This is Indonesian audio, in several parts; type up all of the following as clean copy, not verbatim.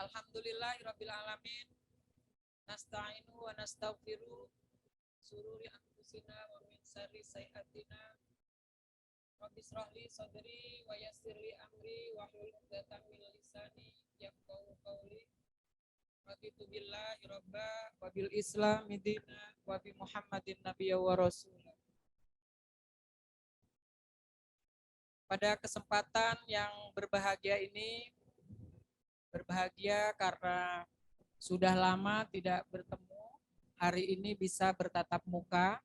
Alhamdulillahirabbil alamin. Nasta'inu wa nastaghfiru sururi anfusina wa min syarri sayyi'atina. Rabbi shrahli sadri wa yassirli amri wa hlul 'uqdatam min lisani yafqahu qawli. Raditu billahi rabba wa bil islami dina wa bi Muhammadin nabiyya wa rasulah. Pada kesempatan yang berbahagia ini, berbahagia karena sudah lama tidak bertemu, hari ini bisa bertatap muka.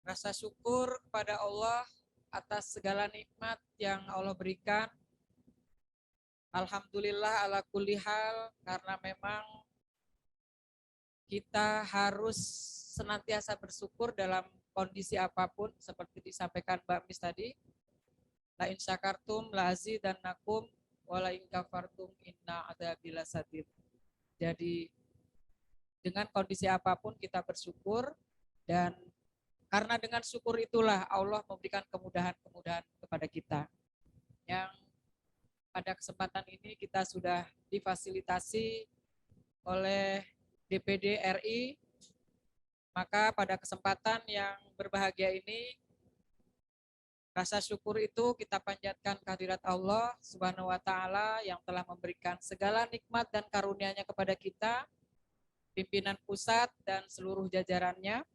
Rasa syukur kepada Allah atas segala nikmat yang Allah berikan. Alhamdulillah ala kulli hal, karena memang kita harus senantiasa bersyukur dalam kondisi apapun, seperti disampaikan Mbak Mis tadi. La in syakartum la azidannakum wa la in kafartum inna adzabi lasadid. Jadi dengan kondisi apapun kita bersyukur, dan karena dengan syukur itulah Allah memberikan kemudahan-kemudahan kepada kita. Yang pada kesempatan ini kita sudah difasilitasi oleh DPD RI, maka pada kesempatan yang berbahagia ini, rasa syukur itu kita panjatkan kehadirat Allah Subhanahu wa Ta'ala yang telah memberikan segala nikmat dan karunia-Nya kepada kita, pimpinan pusat dan seluruh jajarannya.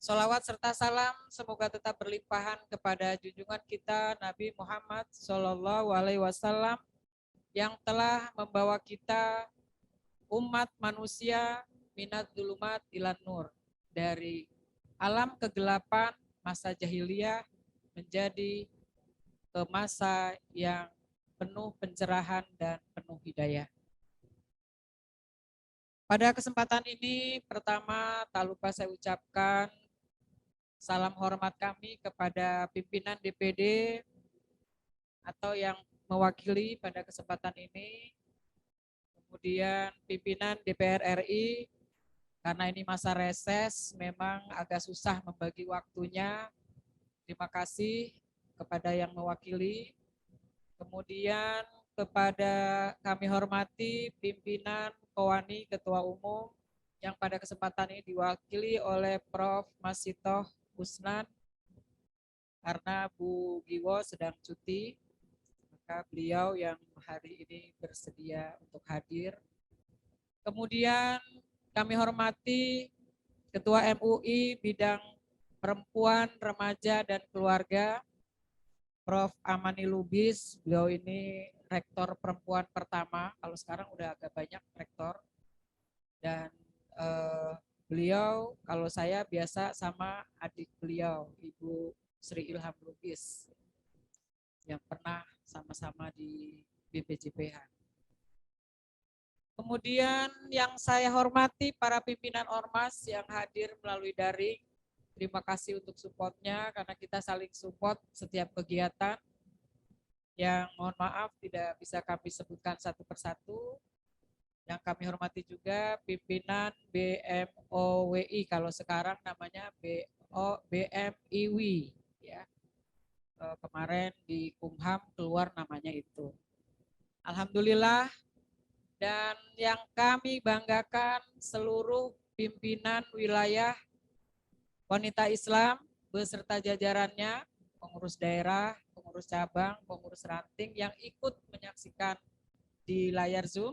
Sholawat serta salam semoga tetap berlimpahan kepada junjungan kita Nabi Muhammad SAW yang telah membawa kita umat manusia minat dulumat ilan nur, dari alam kegelapan masa jahiliyah menjadi ke masa yang penuh pencerahan dan penuh hidayah. Pada kesempatan ini pertama tak lupa saya ucapkan salam hormat kami kepada pimpinan DPD atau yang mewakili pada kesempatan ini, kemudian pimpinan DPR RI, karena ini masa reses memang agak susah membagi waktunya. Terima kasih kepada yang mewakili. Kemudian kepada kami hormati pimpinan Kowani Ketua Umum yang pada kesempatan ini diwakili oleh Prof. Masitoh Kusnan, karena Bu Giwo sedang cuti, maka beliau yang hari ini bersedia untuk hadir. Kemudian kami hormati Ketua MUI bidang perempuan, remaja, dan keluarga, Prof. Amani Lubis. Beliau ini rektor perempuan pertama, kalau sekarang udah agak banyak rektor. Dan beliau, kalau saya biasa sama adik beliau, Ibu Sri Ilham Lubis, yang pernah sama-sama di BPJPH. Kemudian yang saya hormati para pimpinan Ormas yang hadir melalui daring. Terima kasih untuk supportnya, karena kita saling support setiap kegiatan. Yang mohon maaf tidak bisa kami sebutkan satu persatu. Yang kami hormati juga pimpinan BMOWI, kalau sekarang namanya BMIWI, ya. Kemarin di Kumham keluar namanya itu. Alhamdulillah. Dan yang kami banggakan seluruh pimpinan wilayah wanita Islam beserta jajarannya, pengurus daerah, pengurus cabang, pengurus ranting yang ikut menyaksikan di layar Zoom.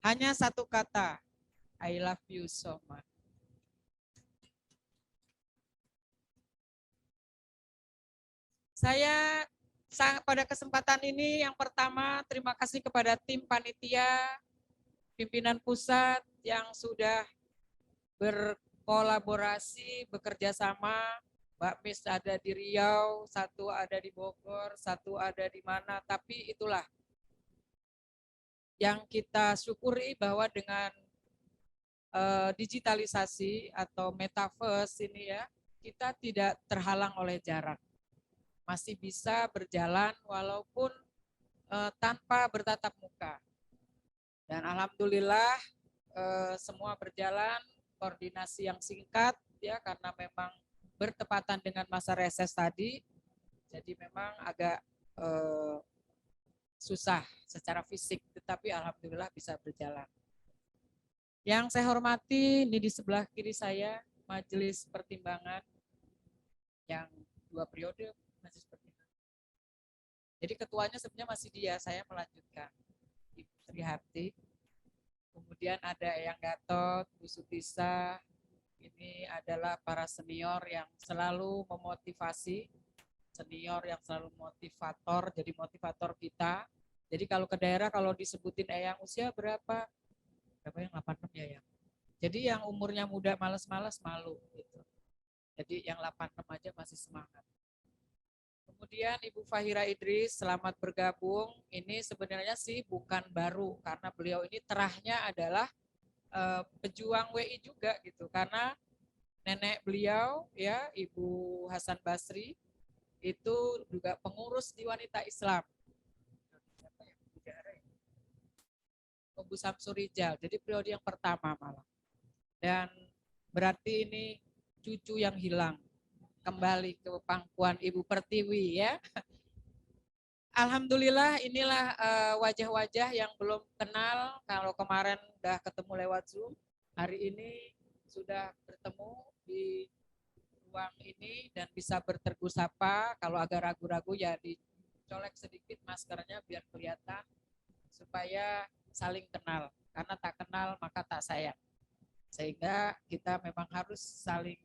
Hanya satu kata, I love you so much. Saya pada kesempatan ini yang pertama terima kasih kepada tim panitia, pimpinan pusat yang sudah berkolaborasi, bekerja sama. Mbak Mis ada di Riau, satu ada di Bogor, satu ada di mana, tapi itulah yang kita syukuri, bahwa dengan digitalisasi atau metaverse ini ya, kita tidak terhalang oleh jarak. Masih bisa berjalan walaupun tanpa bertatap muka. Dan alhamdulillah semua berjalan, koordinasi yang singkat, ya, karena memang bertepatan dengan masa reses tadi, jadi memang agak susah secara fisik, tetapi alhamdulillah bisa berjalan. Yang saya hormati, ini di sebelah kiri saya, Majelis Pertimbangan yang 2 periode Majelis Pertimbangan. Jadi ketuanya sebenarnya masih dia, saya melanjutkan. Ibu Triharti, kemudian ada Eyang Gatot, Bu Sutisa, ini adalah para senior yang selalu memotivasi, senior yang selalu motivator, jadi motivator kita. Jadi kalau ke daerah, kalau disebutin Eyang usia berapa yang 86 ya yang. Jadi yang umurnya muda males-males malu gitu. Jadi yang 86 aja masih semangat. Kemudian Ibu Fahira Idris, selamat bergabung. Ini sebenarnya sih bukan baru, karena beliau ini terahnya adalah pejuang WI juga gitu. Karena nenek beliau ya Ibu Hasan Basri itu juga pengurus di Wanita Islam. Bu Samsurijal, jadi periode yang pertama malah. Dan berarti ini cucu yang hilang kembali ke pangkuan Ibu Pertiwi ya. Alhamdulillah inilah wajah-wajah yang belum kenal, kalau kemarin udah ketemu lewat Zoom, hari ini sudah bertemu di ruang ini dan bisa bertegur sapa. Kalau agak ragu-ragu ya dicolek sedikit maskernya biar kelihatan supaya saling kenal, karena tak kenal maka tak sayang. Sehingga kita memang harus saling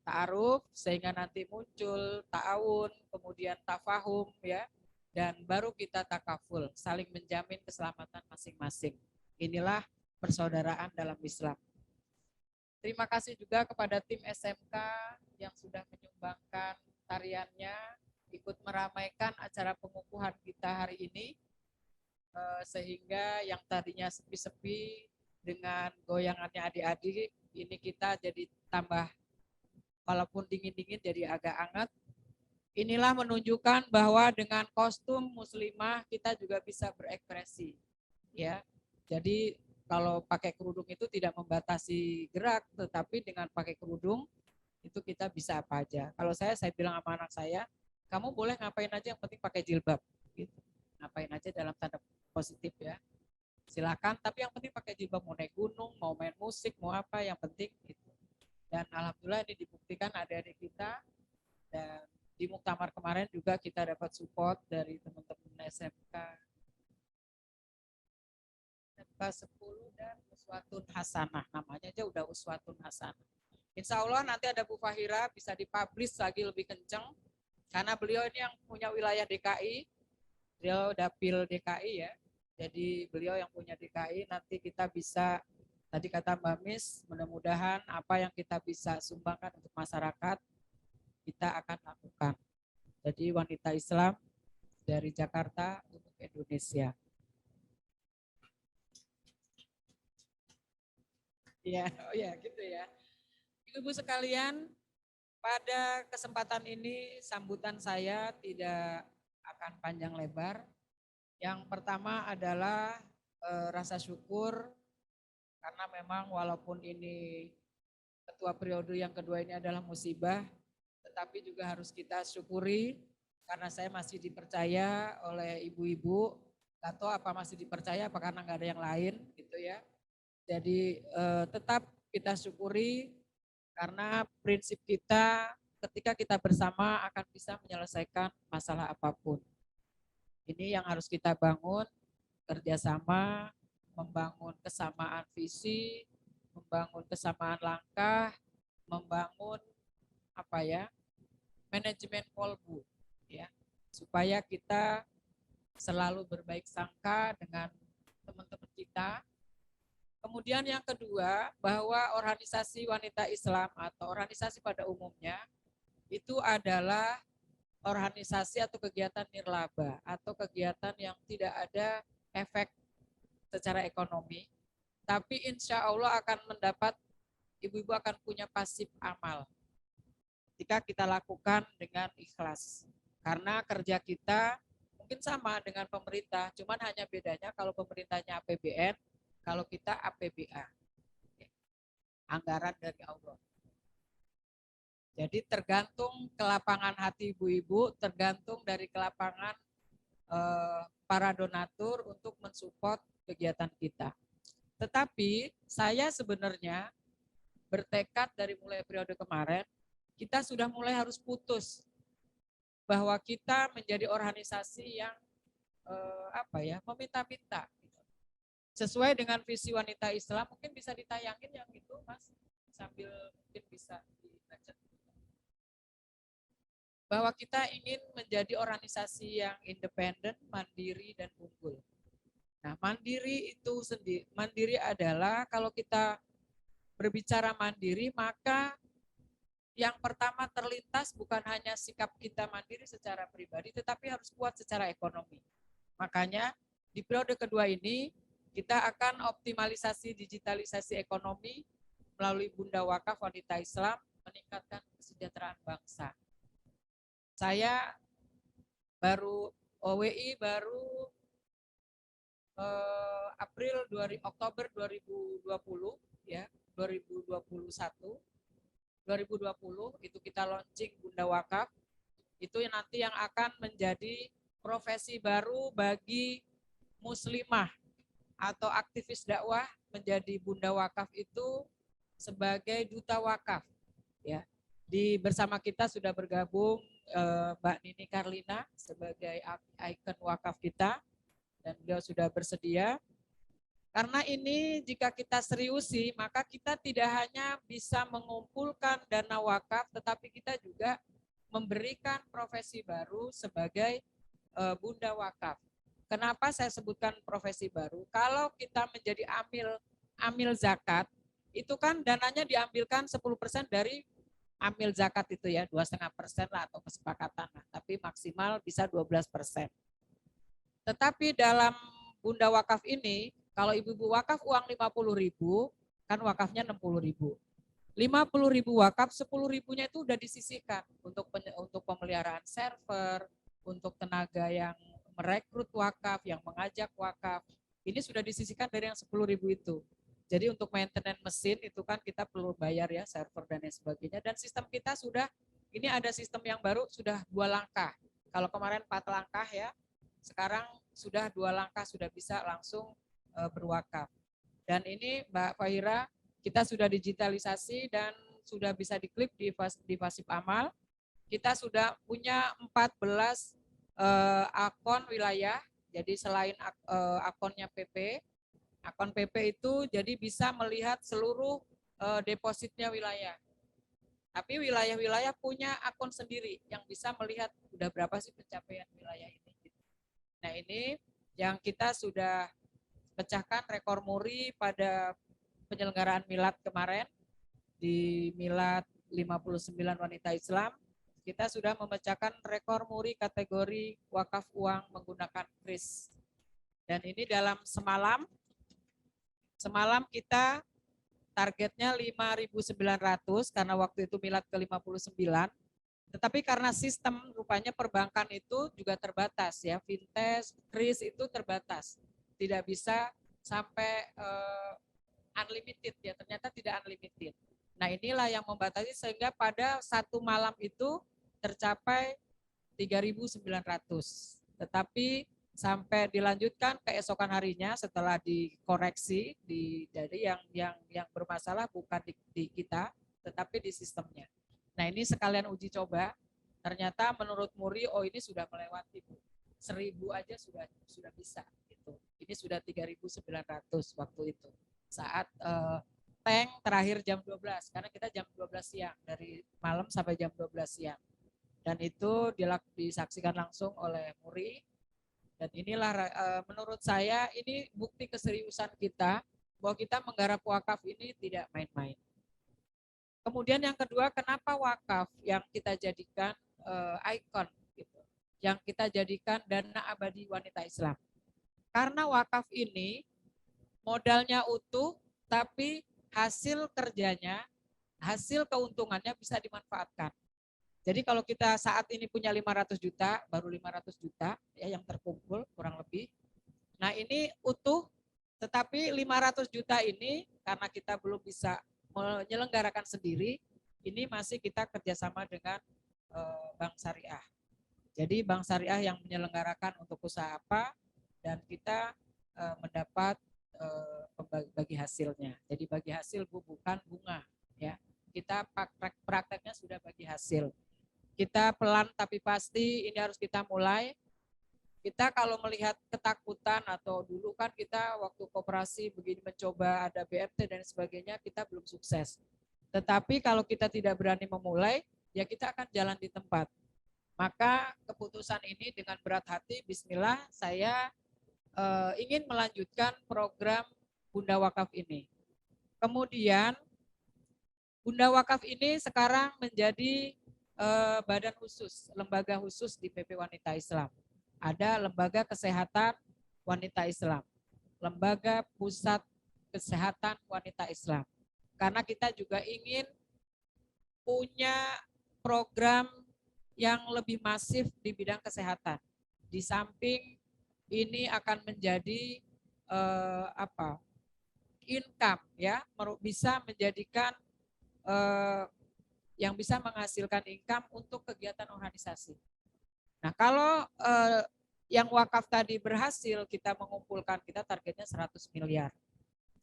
ta'aruf sehingga nanti muncul ta'awun, kemudian tafahum ya, dan baru kita takaful, saling menjamin keselamatan masing-masing. Inilah persaudaraan dalam Islam. Terima kasih juga kepada tim SMK yang sudah menyumbangkan tariannya, ikut meramaikan acara pengukuhan kita hari ini, sehingga yang tadinya sepi-sepi dengan goyangannya adik-adik, ini kita jadi tambah, walaupun dingin-dingin jadi agak hangat. Inilah menunjukkan bahwa dengan kostum muslimah kita juga bisa berekspresi. Ya, jadi kalau pakai kerudung itu tidak membatasi gerak, tetapi dengan pakai kerudung itu kita bisa apa aja. Kalau saya bilang sama anak saya, kamu boleh ngapain aja yang penting pakai jilbab. Gitu. Ngapain aja dalam tanda positif ya. Silakan, tapi yang penting pakai jilbab, mau naik gunung, mau main musik, mau apa, yang penting gitu. Dan alhamdulillah ini dibuktikan adik-adik kita, dan di muktamar kemarin juga kita dapat support dari teman-teman SMK 10 dan Uswatun Hasanah, namanya aja udah Uswatun Hasanah. Insya Allah nanti ada Bu Fahira bisa dipublish lagi lebih kenceng, karena beliau ini yang punya wilayah DKI, beliau dapil DKI ya, jadi beliau yang punya DKI, nanti kita bisa, tadi kata Mbak Mis, mudah-mudahan apa yang kita bisa sumbangkan untuk masyarakat, kita akan lakukan. Jadi Wanita Islam dari Jakarta untuk Indonesia. Ya, oh ya gitu ya. Ibu sekalian, pada kesempatan ini sambutan saya tidak akan panjang lebar. Yang pertama adalah rasa syukur, karena memang walaupun ini ketua periode yang kedua ini adalah musibah, tetapi juga harus kita syukuri karena saya masih dipercaya oleh ibu-ibu. Gak tahu apa masih dipercaya apa karena nggak ada yang lain gitu ya. Jadi tetap kita syukuri karena prinsip kita ketika kita bersama akan bisa menyelesaikan masalah apapun. Ini yang harus kita bangun, kerjasama, membangun kesamaan visi, membangun kesamaan langkah, membangun apa ya, manajemen kolbu ya, supaya kita selalu berbaik sangka dengan teman-teman kita. Kemudian yang kedua, bahwa organisasi wanita Islam atau organisasi pada umumnya itu adalah organisasi atau kegiatan nirlaba atau kegiatan yang tidak ada efek secara ekonomi, tapi insya Allah akan mendapat, ibu-ibu akan punya pasif amal ketika kita lakukan dengan ikhlas. Karena kerja kita mungkin sama dengan pemerintah, cuman hanya bedanya kalau pemerintahnya APBN, kalau kita APBA, anggaran dari Allah. Jadi tergantung kelapangan hati ibu-ibu, tergantung dari kelapangan para donatur untuk mensupport kegiatan kita. Tetapi saya sebenarnya bertekad dari mulai periode kemarin, kita sudah mulai harus putus bahwa kita menjadi organisasi yang meminta-minta. Sesuai dengan visi wanita Islam, mungkin bisa ditayangin yang itu, Mas, sambil mungkin bisa dibaca. Bahwa kita ingin menjadi organisasi yang independen, mandiri, dan unggul. Nah, mandiri itu sendiri, mandiri adalah kalau kita berbicara mandiri, maka yang pertama terlintas bukan hanya sikap kita mandiri secara pribadi, tetapi harus kuat secara ekonomi. Makanya di periode kedua ini, kita akan optimalisasi digitalisasi ekonomi melalui Bunda Wakaf Wanita Islam, meningkatkan kesejahteraan bangsa. Saya OWI baru Oktober 2020 ya, 2020 itu kita launching Bunda Wakaf. Itu yang nanti yang akan menjadi profesi baru bagi muslimah atau aktivis dakwah, menjadi Bunda Wakaf itu sebagai duta wakaf ya. Bersama kita sudah bergabung Mbak Nini Karlina sebagai ikon wakaf kita, dan beliau sudah bersedia. Karena ini jika kita seriusi, maka kita tidak hanya bisa mengumpulkan dana wakaf, tetapi kita juga memberikan profesi baru sebagai Bunda Wakaf. Kenapa saya sebutkan profesi baru? Kalau kita menjadi amil zakat, itu kan dananya diambilkan 10% dari amil zakat itu ya, 2,5% lah atau kesepakatan. Tapi maksimal bisa 12%. Tetapi dalam Bunda Wakaf ini, kalau ibu-ibu wakaf uang 50.000, kan wakafnya 60.000. 50.000 wakaf, 10.000-nya itu udah disisihkan untuk pemeliharaan server, untuk tenaga yang merekrut wakaf, yang mengajak wakaf. Ini sudah disisihkan dari yang 10.000 itu. Jadi untuk maintenance mesin itu kan kita perlu bayar ya, server dan lain sebagainya. Dan sistem kita ini ada sistem yang baru, sudah 2 langkah. Kalau kemarin 4 langkah ya, sekarang sudah 2 langkah, sudah bisa langsung berwakaf. Dan ini Mbak Fahira, kita sudah digitalisasi dan sudah bisa diklik di Fasib Amal. Kita sudah punya 14 akun wilayah. Jadi selain akunnya PP, akun PP itu jadi bisa melihat seluruh depositnya wilayah. Tapi wilayah-wilayah punya akun sendiri yang bisa melihat udah berapa sih pencapaian wilayah ini. Nah ini yang kita sudah pecahkan rekor muri pada penyelenggaraan milad kemarin, di milad 59 wanita Islam. Kita sudah memecahkan rekor muri kategori wakaf uang menggunakan kris. Dan ini dalam semalam kita targetnya 5.900 karena waktu itu milad ke-59. Tetapi karena sistem rupanya perbankan itu juga terbatas ya, fintech, kris itu terbatas. Tidak bisa sampai unlimited ya, ternyata tidak unlimited. Nah inilah yang membatasi sehingga pada satu malam itu tercapai 3.900. Tetapi sampai dilanjutkan keesokan harinya setelah dikoreksi dari yang bermasalah bukan di kita, tetapi di sistemnya. Nah ini sekalian uji coba. Ternyata menurut Muri, ini sudah melewati 1.000 aja sudah bisa. Gitu. Ini sudah 3.900 waktu itu. Saat tank terakhir jam 12, karena kita jam 12 siang, dari malam sampai jam 12 siang. Dan itu disaksikan langsung oleh Muri. Dan inilah menurut saya ini bukti keseriusan kita bahwa kita menggarap wakaf ini tidak main-main. Kemudian yang kedua, kenapa wakaf yang kita jadikan ikon, gitu, yang kita jadikan dana abadi wanita Islam? Karena wakaf ini modalnya utuh, tapi hasil kerjanya, hasil keuntungannya bisa dimanfaatkan. Jadi kalau kita saat ini punya 500 juta, baru 500 juta ya yang terkumpul kurang lebih. Nah ini utuh, tetapi 500 juta ini karena kita belum bisa menyelenggarakan sendiri, Ini masih kita kerjasama dengan Bank Syariah. Jadi Bank Syariah yang menyelenggarakan untuk usaha apa, dan kita mendapat bagi hasilnya. Jadi bagi hasil bukan bunga, ya. Kita prakteknya sudah bagi hasil. Kita pelan tapi pasti, ini harus kita mulai. Kita kalau melihat ketakutan, atau dulu kan kita waktu koperasi begini mencoba ada BMT dan sebagainya, kita belum sukses. Tetapi kalau kita tidak berani memulai, ya kita akan jalan di tempat. Maka keputusan ini dengan berat hati, bismillah, saya ingin melanjutkan program Bunda Wakaf ini. Kemudian Bunda Wakaf ini sekarang menjadi badan khusus, lembaga khusus di PP Wanita Islam. Ada Lembaga Kesehatan Wanita Islam, Lembaga Pusat Kesehatan Wanita Islam. Karena kita juga ingin punya program yang lebih masif di bidang kesehatan. Di samping ini akan menjadi income, ya, bisa menjadikan yang bisa menghasilkan income untuk kegiatan organisasi. Nah, kalau yang wakaf tadi berhasil, kita mengumpulkan, kita targetnya 100 miliar.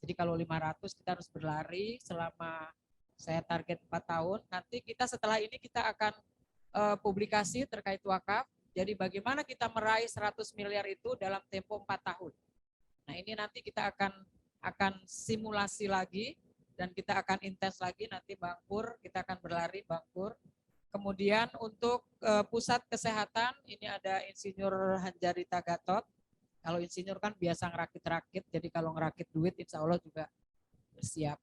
Jadi kalau 500 kita harus berlari selama, saya target 4 tahun. Nanti kita setelah ini kita akan publikasi terkait wakaf. Jadi bagaimana kita meraih 100 miliar itu dalam tempo 4 tahun. Nah, ini nanti kita akan simulasi lagi, dan kita akan intens lagi nanti Bang Pur, kita akan berlari Bang Pur. Kemudian untuk pusat kesehatan, ini ada Insinyur Hanjarita Gatot. Kalau insinyur kan biasa ngerakit-rakit, jadi kalau ngerakit duit insya Allah juga bersiap.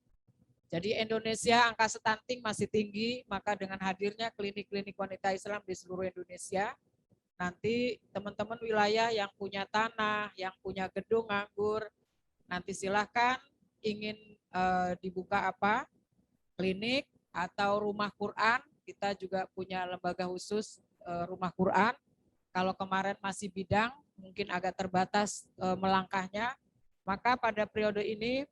Jadi Indonesia angka stunting masih tinggi, maka dengan hadirnya klinik-klinik wanita Islam di seluruh Indonesia, nanti teman-teman wilayah yang punya tanah, yang punya gedung nganggur, nanti silahkan ingin dibuka apa, klinik atau rumah Quran. Kita juga punya lembaga khusus rumah Quran. Kalau kemarin masih bidang, mungkin agak terbatas melangkahnya, maka pada periode ini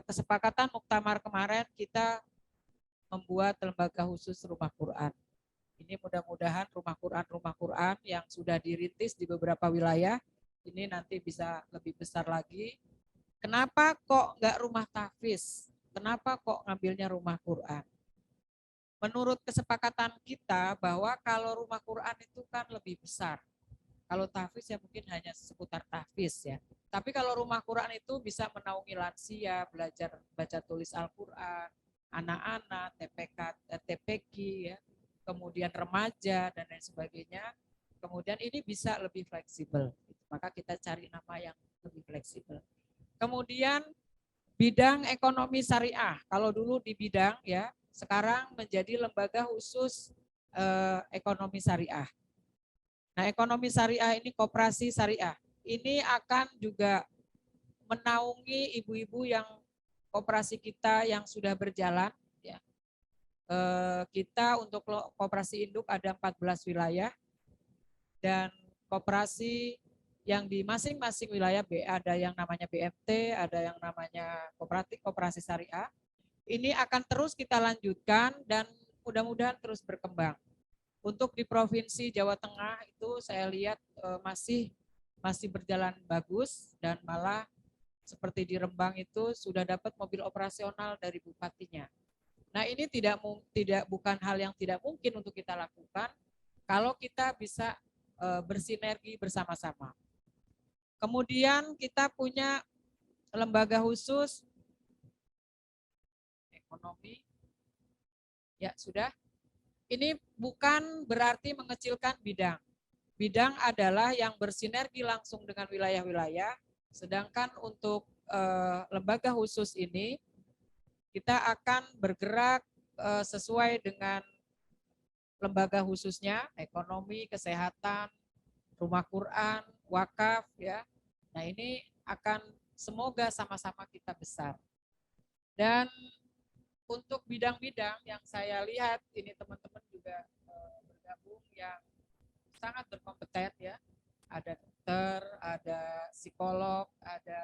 kesepakatan muktamar kemarin kita membuat lembaga khusus rumah Quran. Ini mudah-mudahan rumah Quran yang sudah dirintis di beberapa wilayah, ini nanti bisa lebih besar lagi. Kenapa kok nggak rumah tahfiz? Kenapa kok ngambilnya rumah Quran? Menurut kesepakatan kita bahwa kalau rumah Quran itu kan lebih besar. Kalau tahfiz ya mungkin hanya seputar tahfiz ya. Tapi kalau rumah Quran itu bisa menaungi lansia, belajar baca tulis Al-Quran, anak-anak, TPK, TPQ ya, kemudian remaja dan lain sebagainya. Kemudian ini bisa lebih fleksibel. Maka kita cari nama yang lebih fleksibel. Kemudian bidang ekonomi syariah. Kalau dulu di bidang ya, sekarang menjadi lembaga khusus ekonomi syariah. Nah, ekonomi syariah ini koperasi syariah. Ini akan juga menaungi ibu-ibu yang koperasi kita yang sudah berjalan. Ya. Kita untuk koperasi induk ada 14 wilayah, dan koperasi yang di masing-masing wilayah ada yang namanya BMT, ada yang namanya koperasi syariah. Ini akan terus kita lanjutkan dan mudah-mudahan terus berkembang. Untuk di Provinsi Jawa Tengah itu saya lihat masih berjalan bagus, dan malah seperti di Rembang itu sudah dapat mobil operasional dari bupatinya. Nah, ini bukan hal yang tidak mungkin untuk kita lakukan kalau kita bisa bersinergi bersama-sama. Kemudian kita punya lembaga khusus ekonomi. Ya, sudah. Ini bukan berarti mengecilkan bidang. Bidang adalah yang bersinergi langsung dengan wilayah-wilayah, sedangkan untuk lembaga khusus ini kita akan bergerak sesuai dengan lembaga khususnya, ekonomi, kesehatan, rumah Quran, wakaf ya. Nah, ini akan semoga sama-sama kita besar. Dan untuk bidang-bidang yang saya lihat ini teman-teman juga bergabung yang sangat berkompeten ya. Ada dokter, ada psikolog, ada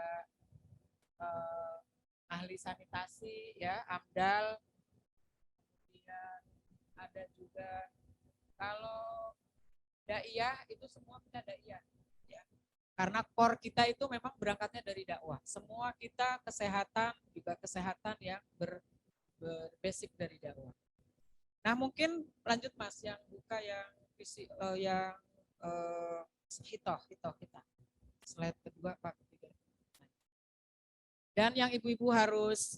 ahli sanitasi ya, AMDAL. ada juga kalau daiyah itu semua kita daiyah ya. Karena core kita itu memang berangkatnya dari dakwah. Semua kita kesehatan juga kesehatan yang berbasic dari dakwah. Nah mungkin lanjut Mas yang buka yang yang hitoh kita. Slide kedua Pak ketiga. Dan yang ibu-ibu harus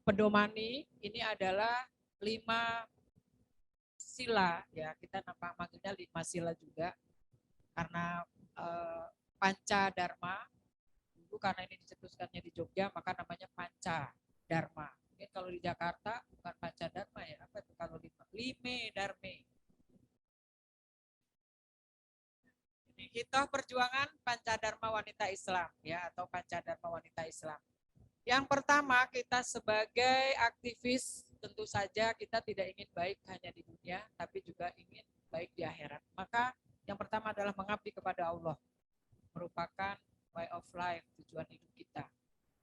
pedomani ini adalah 5 sila ya, kita manggilnya 5 sila juga karena panca dharma dulu, karena ini dicetuskannya di Jogja maka namanya panca dharma. Mungkin kalau di Jakarta bukan panca dharma ya, apa itu kalau lime dharme. Ini hitoh perjuangan panca dharma wanita Islam ya, atau panca dharma wanita Islam. Yang pertama, kita sebagai aktivis tentu saja kita tidak ingin baik hanya di dunia, tapi juga ingin baik di akhirat. Maka yang pertama adalah mengabdi kepada Allah, merupakan way of life, tujuan hidup kita.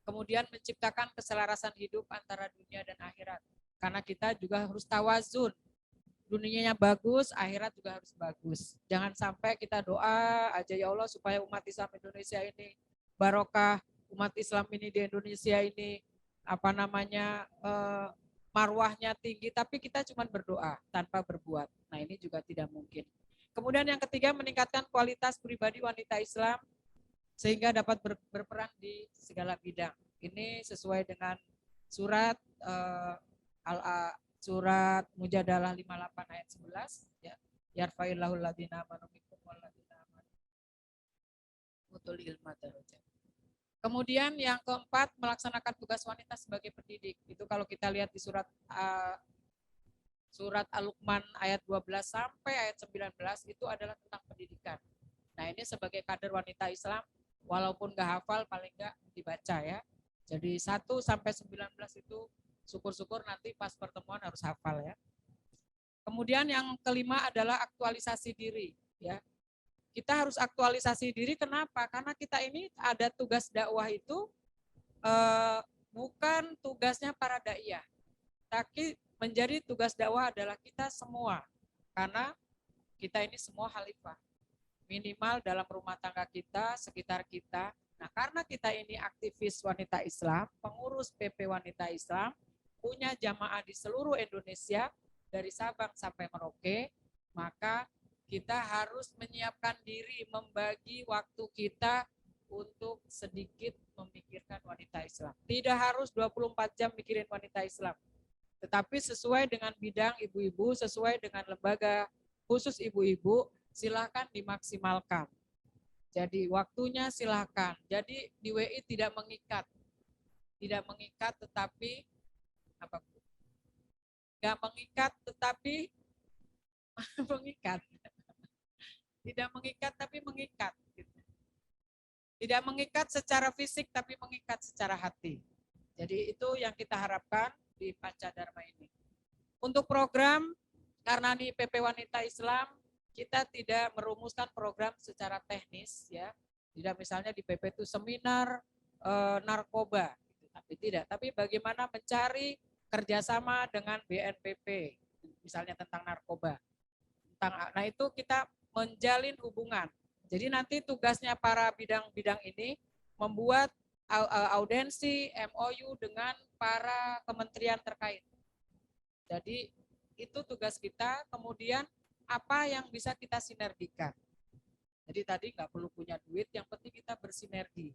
Kemudian menciptakan keselarasan hidup antara dunia dan akhirat. Karena kita juga harus tawazun. Dunianya bagus, akhirat juga harus bagus. Jangan sampai kita doa aja ya Allah supaya umat Islam Indonesia ini barokah, umat Islam ini di Indonesia ini marwahnya tinggi, tapi kita cuma berdoa tanpa berbuat. Nah ini juga tidak mungkin. Kemudian yang ketiga, meningkatkan kualitas pribadi wanita Islam sehingga dapat berperan di segala bidang. Ini sesuai dengan surat surat Mujadalah 58 ayat 11 ya. Yarfa'illahul ladzina amanu minkum wal ladzina amanu utul ilma darajat. Kemudian yang keempat, melaksanakan tugas wanita sebagai pendidik. Itu kalau kita lihat di surat Al-Luqman ayat 12 sampai ayat 19 itu adalah tentang pendidikan. Nah ini sebagai kader wanita Islam, walaupun nggak hafal paling nggak dibaca ya. Jadi 1 sampai 19 itu syukur-syukur nanti pas pertemuan harus hafal ya. Kemudian yang kelima adalah aktualisasi diri ya. Kita harus aktualisasi diri, kenapa? Karena kita ini ada tugas dakwah itu bukan tugasnya para daiyah, tapi menjadi tugas dakwah adalah kita semua. Karena kita ini semua khalifah, minimal dalam rumah tangga kita, sekitar kita. Nah karena kita ini aktivis wanita Islam, pengurus PP Wanita Islam, punya jamaah di seluruh Indonesia, dari Sabang sampai Merauke, maka kita harus menyiapkan diri, membagi waktu kita untuk sedikit memikirkan wanita Islam. Tidak harus 24 jam mikirin wanita Islam, tetapi sesuai dengan bidang ibu-ibu, sesuai dengan lembaga khusus ibu-ibu, silakan dimaksimalkan. Jadi waktunya silakan. Jadi di WI tidak mengikat, tetapi apa? Nggak mengikat tetapi mengikat. Tidak mengikat tapi mengikat. Tidak mengikat secara fisik tapi mengikat secara hati. Jadi itu yang kita harapkan di Panca Dharma ini. Untuk program, karena di PP Wanita Islam, kita tidak merumuskan program secara teknis ya. Tidak misalnya di PP itu seminar narkoba, gitu. Tapi tidak. Tapi bagaimana mencari kerjasama dengan BNPB, misalnya tentang narkoba. Nah itu kita menjalin hubungan. Jadi nanti tugasnya para bidang-bidang ini membuat audensi MOU dengan para kementerian terkait. Jadi itu tugas kita. Kemudian apa yang bisa kita sinergikan. Jadi tadi nggak perlu punya duit, yang penting kita bersinergi.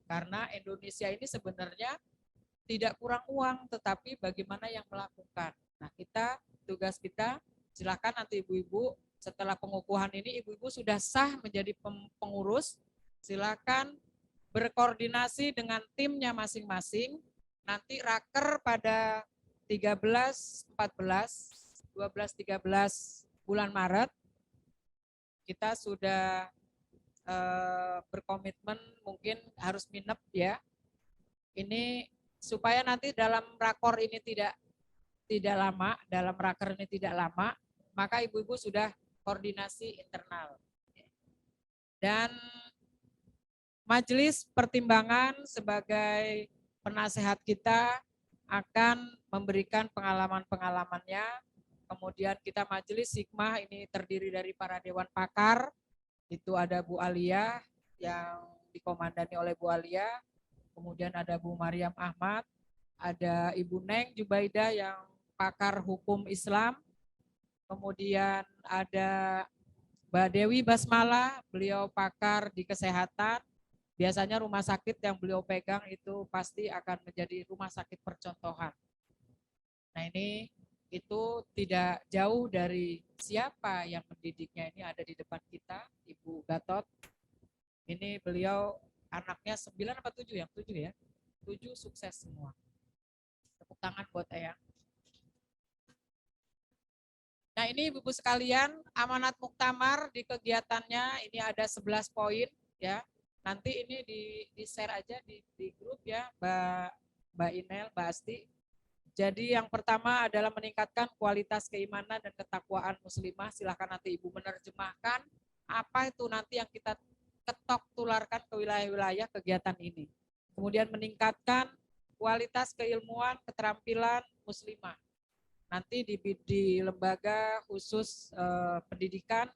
Karena Indonesia ini sebenarnya tidak kurang uang, tetapi bagaimana yang melakukan. Nah tugas kita, silakan nanti ibu-ibu setelah pengukuhan ini, ibu-ibu sudah sah menjadi pengurus, silakan berkoordinasi dengan timnya masing-masing. Nanti raker pada 13, 14, 12, 13 bulan Maret, kita sudah berkomitmen mungkin harus minep ya. Ini supaya nanti dalam rakor ini tidak lama, dalam raker ini tidak lama, maka ibu-ibu sudah koordinasi internal. Dan majelis pertimbangan sebagai penasehat kita akan memberikan pengalaman-pengalamannya. Kemudian kita majelis hikmah ini terdiri dari para dewan pakar. Itu ada Bu Alia yang dikomandani oleh Bu Alia. Kemudian ada Bu Mariam Ahmad, ada Ibu Neng Jubaida yang pakar hukum Islam. Kemudian ada Mbak Dewi Basmala, beliau pakar di kesehatan. Biasanya rumah sakit yang beliau pegang itu pasti akan menjadi rumah sakit percontohan. Nah ini itu tidak jauh dari siapa yang mendidiknya, ini ada di depan kita, Ibu Gatot. Ini beliau anaknya 9 apa 7 ya? 7 ya? 7 sukses semua. Tepuk tangan buat Eyang. Nah ini Ibu sekalian, amanat muktamar di kegiatannya ini ada 11 poin ya. Nanti ini di share aja di grup ya, Mbak Inel, Mbak Asti. Jadi yang pertama adalah meningkatkan kualitas keimanan dan ketakwaan muslimah. Silahkan nanti Ibu menerjemahkan apa itu nanti yang kita ketok tularkan ke wilayah-wilayah kegiatan ini. Kemudian meningkatkan kualitas keilmuan, keterampilan muslimah. Nanti di lembaga khusus pendidikan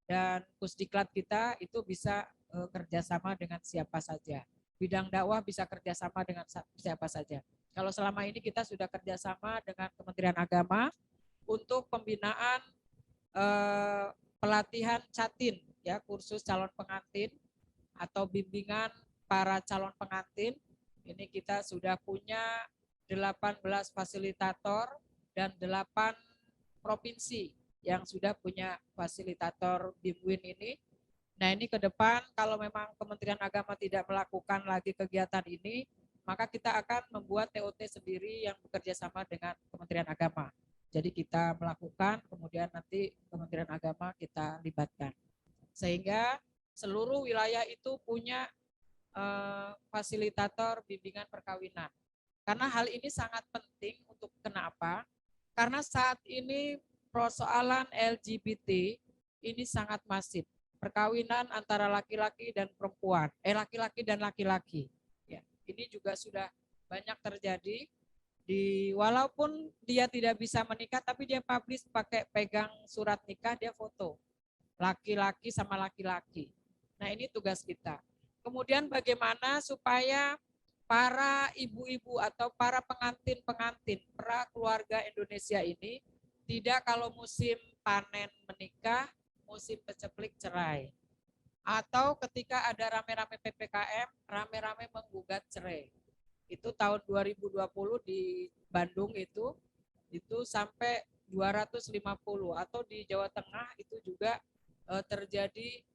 dan pusdiklat kita itu bisa kerjasama dengan siapa saja. Bidang dakwah bisa kerjasama dengan siapa saja. Kalau selama ini kita sudah kerjasama dengan Kementerian Agama untuk pembinaan pelatihan catin, ya kursus calon pengantin atau bimbingan para calon pengantin. Ini kita sudah punya 18 fasilitator dan 8 provinsi yang sudah punya fasilitator BIMWIN ini. Nah ini ke depan kalau memang Kementerian Agama tidak melakukan lagi kegiatan ini, maka kita akan membuat TOT sendiri yang bekerja sama dengan Kementerian Agama. Jadi kita melakukan, kemudian nanti Kementerian Agama kita libatkan. Sehingga seluruh wilayah itu punya fasilitator bimbingan perkawinan. Karena hal ini sangat penting untuk kenapa? Karena saat ini persoalan LGBT ini sangat masif. Perkawinan antara laki-laki dan perempuan, laki-laki dan laki-laki. Ya, ini juga sudah banyak terjadi. Walaupun dia tidak bisa menikah, tapi dia publish pakai pegang surat nikah, dia foto laki-laki sama laki-laki. Nah ini tugas kita. Kemudian bagaimana supaya para ibu-ibu atau para pengantin-pengantin, para keluarga Indonesia ini tidak kalau musim panen menikah, musim peceklik cerai. Atau ketika ada rame-rame PPKM, rame-rame menggugat cerai. Itu tahun 2020 di Bandung itu sampai 250, atau di Jawa Tengah itu juga terjadi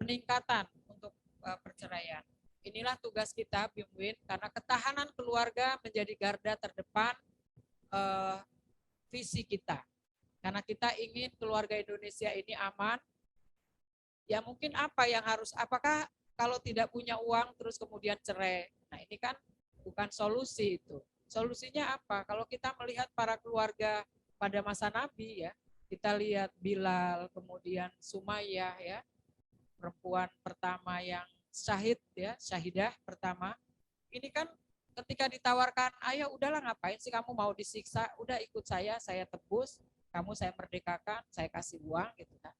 peningkatan untuk perceraian. Inilah tugas kita BIMWIN, karena ketahanan keluarga menjadi garda terdepan visi kita. Karena kita ingin keluarga Indonesia ini aman. Ya mungkin apa yang harus, apakah kalau tidak punya uang terus kemudian cerai? Nah ini kan bukan solusi itu. Solusinya apa? Kalau kita melihat para keluarga pada masa Nabi ya, kita lihat Bilal, kemudian Sumayyah ya, perempuan pertama yang syahid ya, syahidah pertama. Ini kan ketika ditawarkan, "Ayo udahlah ngapain sih kamu mau disiksa? Udah ikut saya tebus, kamu saya merdekakan, saya kasih uang," gitu kan.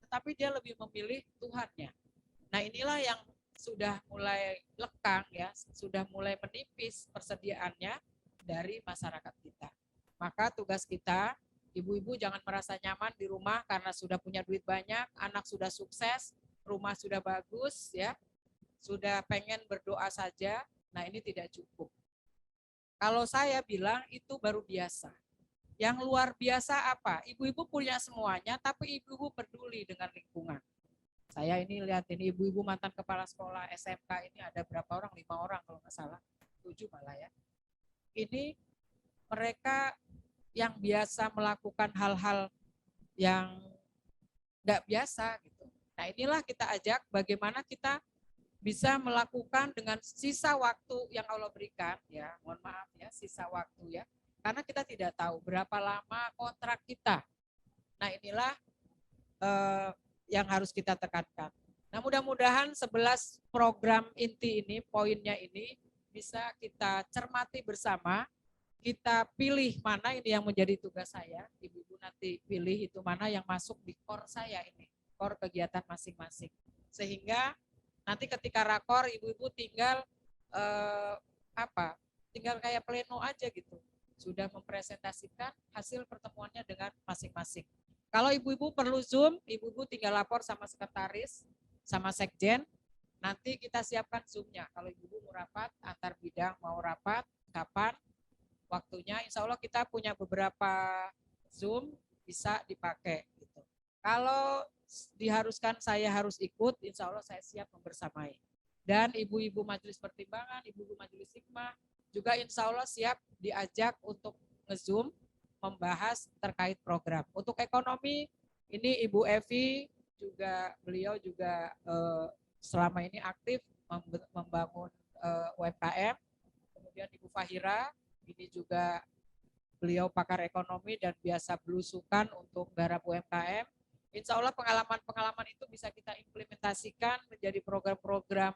Tetapi dia lebih memilih Tuhannya. Nah, inilah yang sudah mulai lekang ya, sudah mulai menipis persediaannya dari masyarakat kita. Maka tugas kita, ibu-ibu jangan merasa nyaman di rumah karena sudah punya duit banyak, anak sudah sukses, rumah sudah bagus ya, sudah pengen berdoa saja. Nah ini tidak cukup. Kalau saya bilang itu baru biasa. Yang luar biasa apa? Ibu-ibu punya semuanya, tapi ibu-ibu peduli dengan lingkungan. Saya ini lihat ini ibu-ibu mantan kepala sekolah SMK ini ada berapa orang? 5 orang kalau nggak salah, 7 malah ya. Ini mereka yang biasa melakukan hal-hal yang nggak biasa gitu. Nah inilah kita ajak bagaimana kita bisa melakukan dengan sisa waktu yang Allah berikan ya, mohon maaf ya, sisa waktu ya, karena kita tidak tahu berapa lama kontrak kita. Nah inilah yang harus kita tekankan. Nah mudah-mudahan 11 program inti ini, poinnya ini bisa kita cermati bersama, kita pilih mana ini yang menjadi tugas saya, ibu-ibu nanti pilih itu mana yang masuk di core saya ini, core kegiatan masing-masing. Sehingga nanti ketika rakor ibu-ibu tinggal tinggal kayak pleno aja gitu, sudah mempresentasikan hasil pertemuannya dengan masing-masing. Kalau ibu-ibu perlu Zoom, ibu-ibu tinggal lapor sama sekretaris, sama sekjen, nanti kita siapkan Zoom-nya. Kalau ibu-ibu mau rapat, antar bidang mau rapat, kapan, waktunya, insya Allah kita punya beberapa Zoom bisa dipakai. Gitu. Kalau diharuskan saya harus ikut, insya Allah saya siap membersamai. Dan ibu-ibu majelis pertimbangan, ibu-ibu majelis hikmah, juga insya Allah siap diajak untuk nge-Zoom membahas terkait program. Untuk ekonomi, ini Ibu Evi juga, beliau juga selama ini aktif membangun UMKM. Kemudian Ibu Fahira, ini juga beliau pakar ekonomi dan biasa belusukan untuk garap UMKM. Insya Allah pengalaman-pengalaman itu bisa kita implementasikan menjadi program-program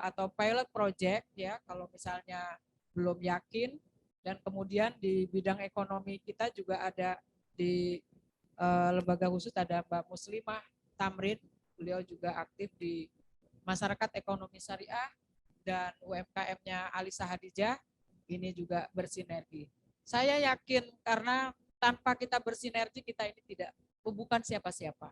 atau pilot project ya, kalau misalnya belum yakin. Dan kemudian di bidang ekonomi kita juga ada di lembaga khusus ada Mbak Muslimah Tamrin, beliau juga aktif di masyarakat ekonomi syariah, dan UMKM-nya Alisa Hadijah ini juga bersinergi. Saya yakin karena tanpa kita bersinergi kita ini bukan siapa-siapa.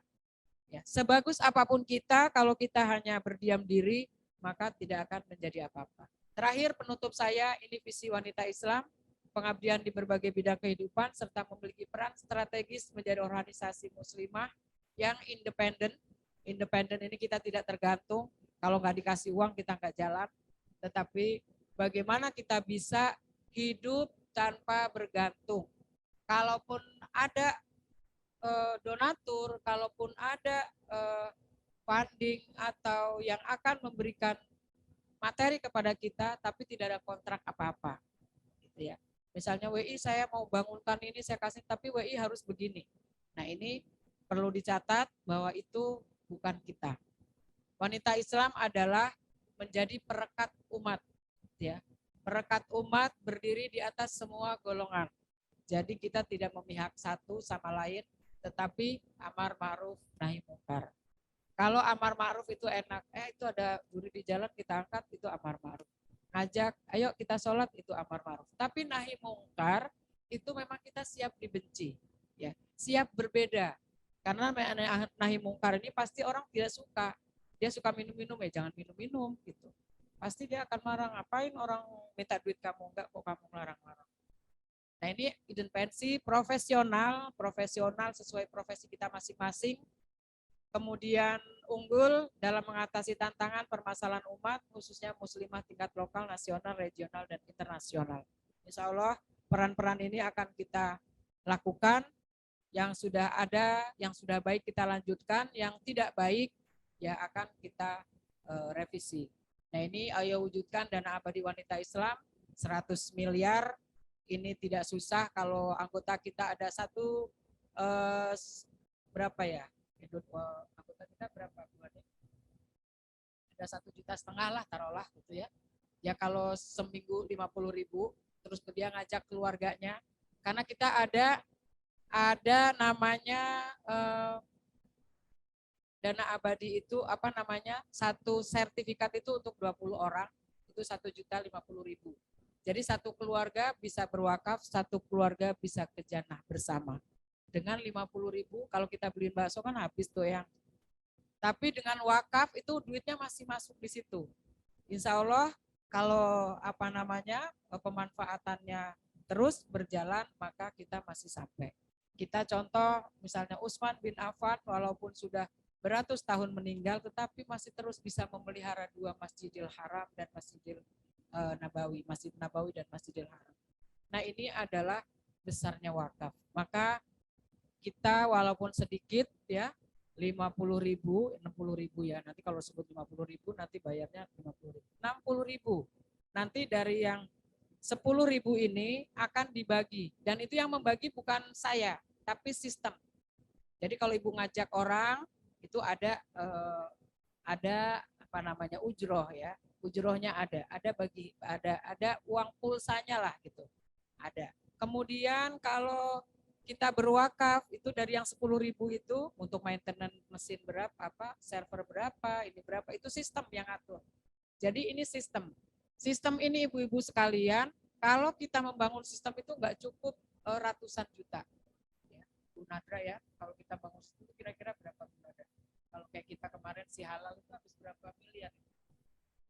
Ya, sebagus apapun kita, kalau kita hanya berdiam diri, maka tidak akan menjadi apa-apa. Terakhir penutup saya, ini visi wanita Islam, pengabdian di berbagai bidang kehidupan, serta memiliki peran strategis menjadi organisasi muslimah yang independen. Independen ini kita tidak tergantung, kalau nggak dikasih uang kita nggak jalan, tetapi bagaimana kita bisa hidup tanpa bergantung. Kalaupun ada donatur, kalaupun ada funding atau yang akan memberikan materi kepada kita, tapi tidak ada kontrak apa-apa, gitu ya. Misalnya WI saya mau bangunkan ini saya kasih, tapi WI harus begini. Nah ini perlu dicatat bahwa itu bukan kita. Wanita Islam adalah menjadi perekat umat, ya. Perekat umat berdiri di atas semua golongan. Jadi kita tidak memihak satu sama lain, tetapi amar ma'ruf nahi mungkar. Kalau amar ma'ruf itu enak, itu ada duri di jalan kita angkat, itu amar ma'ruf. Ngajak, ayo kita sholat, itu amar ma'ruf. Tapi nahi mungkar itu memang kita siap dibenci, ya, siap berbeda. Karena nahi mungkar ini pasti orang tidak suka. Dia suka minum-minum, ya jangan minum-minum gitu. Pasti dia akan marah, ngapain orang minta duit kamu, enggak kok kamu larang-larang. Nah ini independensi profesional sesuai profesi kita masing-masing. Kemudian unggul dalam mengatasi tantangan permasalahan umat, khususnya muslimah tingkat lokal, nasional, regional, dan internasional. Insya Allah peran-peran ini akan kita lakukan. Yang sudah ada, yang sudah baik kita lanjutkan, yang tidak baik ya akan kita revisi. Nah ini ayo wujudkan dana abadi wanita Islam 100 miliar. Ini tidak susah kalau anggota kita ada berapa ya? Anggota kita berapa bulannya? Ada 1,5 juta lah taruhlah gitu ya. Ya kalau seminggu 50.000, terus dia ngajak keluarganya, karena kita ada namanya dana abadi itu satu sertifikat itu untuk 20 orang itu 1,50 juta. Jadi satu keluarga bisa berwakaf, satu keluarga bisa ke jannah bersama. Dengan 50.000 kalau kita beliin bakso kan habis tuh yang. Tapi dengan wakaf itu duitnya masih masuk di situ. Insya Allah kalau pemanfaatannya terus berjalan maka kita masih sampai. Kita contoh misalnya Utsman bin Affan walaupun sudah beratus tahun meninggal tetapi masih terus bisa memelihara 2 Masjidil Haram dan Masjidil Nabawi, Masjid Nabawi dan Masjidil Haram. Nah ini adalah besarnya wakaf. Maka kita walaupun sedikit ya 50.000, 60.000 ya. Nanti kalau sebut 50.000 nanti bayarnya 50.000. 60.000. Nanti dari yang 10.000 ini akan dibagi dan itu yang membagi bukan saya, tapi sistem. Jadi kalau ibu ngajak orang itu ada ujroh ya. Ujrohnya ada uang pulsanya lah gitu. Ada. Kemudian kalau kita berwakaf itu dari yang 10.000 itu untuk maintenance mesin berapa, server berapa, ini berapa, itu sistem yang atur. Jadi ini sistem. Sistem ini ibu-ibu sekalian, kalau kita membangun sistem itu nggak cukup ratusan juta. Ya, Bu Nadra ya, kalau kita bangun sistem itu kira-kira berapa Bu Nadra? Kalau kayak kita kemarin si halal itu habis berapa miliar.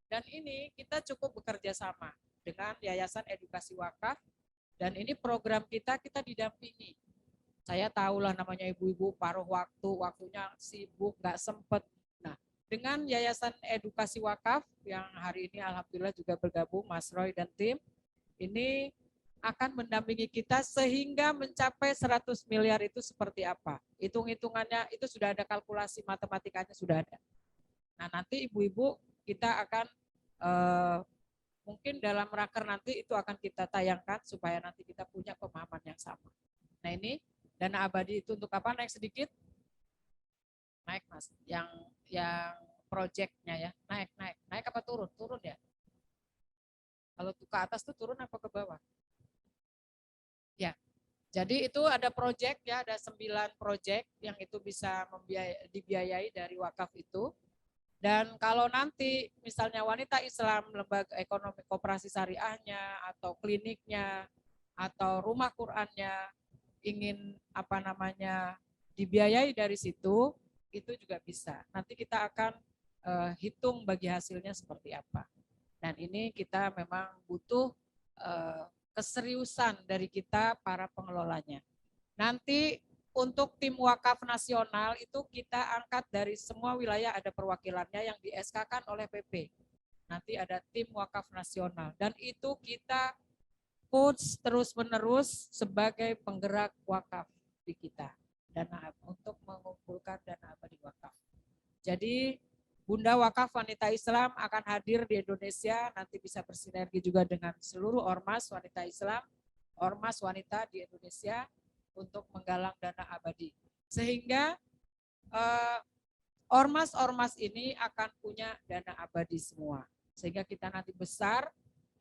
Dan ini kita cukup bekerja sama dengan Yayasan Edukasi Wakaf, dan ini program kita didampingi. Saya tahulah namanya ibu-ibu paruh waktunya sibuk, nggak sempet. Nah, dengan Yayasan Edukasi Wakaf yang hari ini alhamdulillah juga bergabung Mas Roy dan tim, ini akan mendampingi kita sehingga mencapai 100 miliar itu seperti apa. Hitung-hitungannya itu sudah ada, kalkulasi matematikanya sudah ada. Nah, nanti ibu-ibu kita akan mungkin dalam raker nanti itu akan kita tayangkan supaya nanti kita punya pemahaman yang sama. Nah, ini dana abadi itu untuk apa? Naik sedikit. Naik Mas. Yang proyeknya ya. Naik. Naik apa turun? Turun ya. Kalau ke atas tuh turun apa ke bawah? Ya. Jadi itu ada proyek ya, ada 9 proyek yang itu bisa dibiayai dari wakaf itu. Dan kalau nanti misalnya wanita Islam, lembaga ekonomi koperasi syariahnya, atau kliniknya, atau rumah Qur'annya ingin dibiayai dari situ, itu juga bisa. Nanti kita akan hitung bagi hasilnya seperti apa. Dan ini kita memang butuh keseriusan dari kita para pengelolanya. Nanti untuk tim wakaf nasional itu kita angkat dari semua wilayah, ada perwakilannya yang di SK-kan oleh PP. Nanti ada tim wakaf nasional dan itu kita coach terus-menerus sebagai penggerak wakaf di kita untuk mengumpulkan dana abadi wakaf. Jadi Bunda Wakaf Wanita Islam akan hadir di Indonesia, nanti bisa bersinergi juga dengan seluruh ormas wanita Islam, ormas wanita di Indonesia untuk menggalang dana abadi. Sehingga ormas-ormas ini akan punya dana abadi semua. Sehingga kita nanti besar,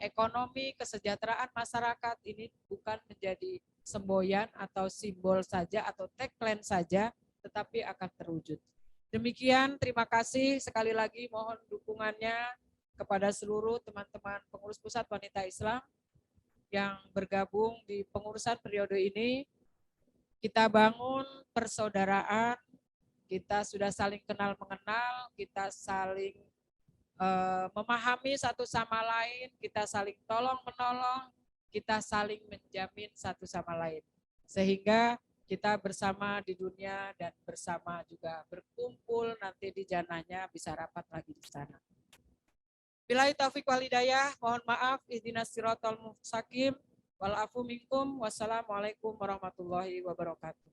ekonomi kesejahteraan masyarakat ini bukan menjadi semboyan atau simbol saja atau tagline saja, tetapi akan terwujud. Demikian, terima kasih sekali lagi, mohon dukungannya kepada seluruh teman-teman pengurus pusat wanita Islam yang bergabung di pengurusan periode ini. Kita bangun persaudaraan, kita sudah saling kenal mengenal, kita saling memahami satu sama lain, kita saling tolong menolong, kita saling menjamin satu sama lain. Sehingga kita bersama di dunia dan bersama juga berkumpul nanti di jannahnya, bisa rapat lagi di sana. Billahi taufiq wal hidayah, mohon maaf, ihdinas siratal mustaqim, wal afu minkum, wassalamualaikum warahmatullahi wabarakatuh.